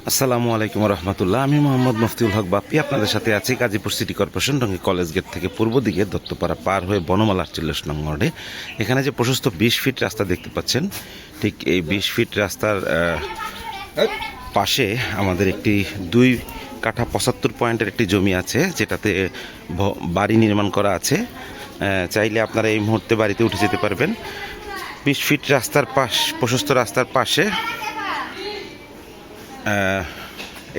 আসসালামু আলাইকুম রহমতুল্লাহ। আমি মোহাম্মদ মুফতিউল হক বাপ্পি আপনাদের সাথে আছি Gazipur city corporation Tongi college gate থেকে পূর্ব দিকে দত্তপাড়া পার হয়ে বনমালা 48 নং ওয়ার্ডে। এখানে যে প্রশস্ত 20 ফিট রাস্তা দেখতে পাচ্ছেন, ঠিক এই 20 ফিট রাস্তার পাশে আমাদের একটি 2 কাঠা 75 পয়েন্টের একটি জমি আছে, যেটাতে বাড়ি নির্মাণ করা আছে। চাইলে আপনারা এই মুহূর্তে বাড়িতে উঠে যেতে পারবেন। 20 ফিট রাস্তার প্রশস্ত রাস্তার পাশে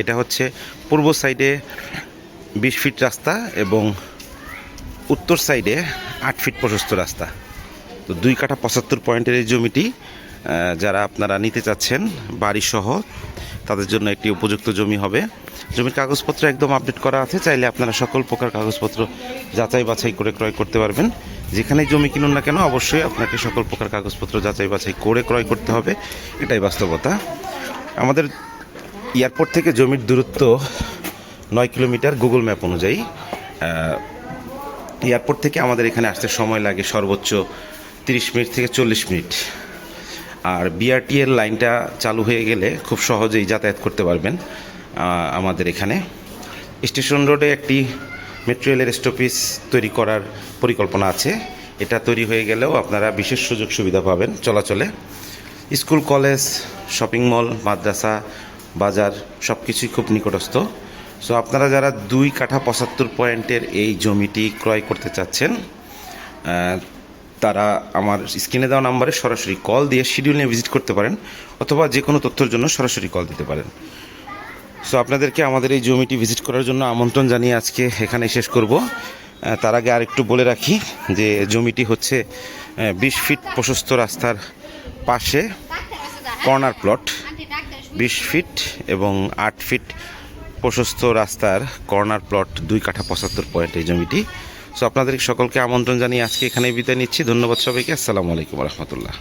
এটা হচ্ছে পূর্ব সাইডে 20 ফিট রাস্তা এবং উত্তর সাইডে 8 ফিট প্রশস্ত রাস্তা। তো 2 কাঠা 75 পয়েন্টের এই জমিটি যারা আপনারা নিতে চাচ্ছেন বাড়িসহ, তাদের জন্য একটি উপযুক্ত জমি হবে। জমির কাগজপত্র একদম আপডেট করা আছে, চাইলে আপনারা সকল প্রকার কাগজপত্র যাচাই বাছাই করে ক্রয় করতে পারবেন। যেখানেই জমি কিনুন না কেন অবশ্যই আপনাকে সকল প্রকার কাগজপত্র যাচাই বাছাই করে ক্রয় করতে হবে, এটাই বাস্তবতা। আমাদের এয়ারপোর্ট থেকে জমির দূরত্ব 9 কিলোমিটার গুগল ম্যাপ অনুযায়ী। এয়ারপোর্ট থেকে আমাদের এখানে আসতে সময় লাগে সর্বোচ্চ 30 মিনিট থেকে 40 মিনিট। আর বিআরটি এর লাইনটা চালু হয়ে গেলে খুব সহজেই যাতায়াত করতে পারবেন। আমাদের এখানে স্টেশন রোডে একটি মেট্রো রেলের স্টপেজ তৈরি করার পরিকল্পনা আছে। এটা তৈরি হয়ে গেলেও আপনারা বিশেষ সুযোগ সুবিধা পাবেন চলাচলে। স্কুল, কলেজ, শপিং মল, মাদ্রাসা, বাজার সব কিছুই খুব নিকটস্থ। সো আপনারা যারা 2 কাঠা 75 পয়েন্টের এই জমিটি ক্রয় করতে চাচ্ছেন, তারা আমার স্ক্রিনে দেওয়া নাম্বারে সরাসরি কল দিয়ে শিডিউল নিয়ে ভিজিট করতে পারেন, অথবা যে কোনো তথ্যের জন্য সরাসরি কল দিতে পারেন। সো আপনাদেরকে আমাদের এই জমিটি ভিজিট করার জন্য আমন্ত্রণ জানিয়ে আজকে এখানে শেষ করব। তার আগে আরেকটু বলে রাখি যে জমিটি হচ্ছে 20 ফিট প্রশস্ত রাস্তার পাশে কর্নার প্লট। 20 ফিট এবং 8 ফিট প্রশস্ত রাস্তার কর্নার প্লট, 2 কাঠা 75 পয়েন্ট এই জমিটি। সো আপনাদের সকলকে আমন্ত্রণ জানিয়ে আজকে এখানেই বিদায় নিচ্ছি। ধন্যবাদ সবাইকে। আসসালামু আলাইকুম রহমতুল্লাহ।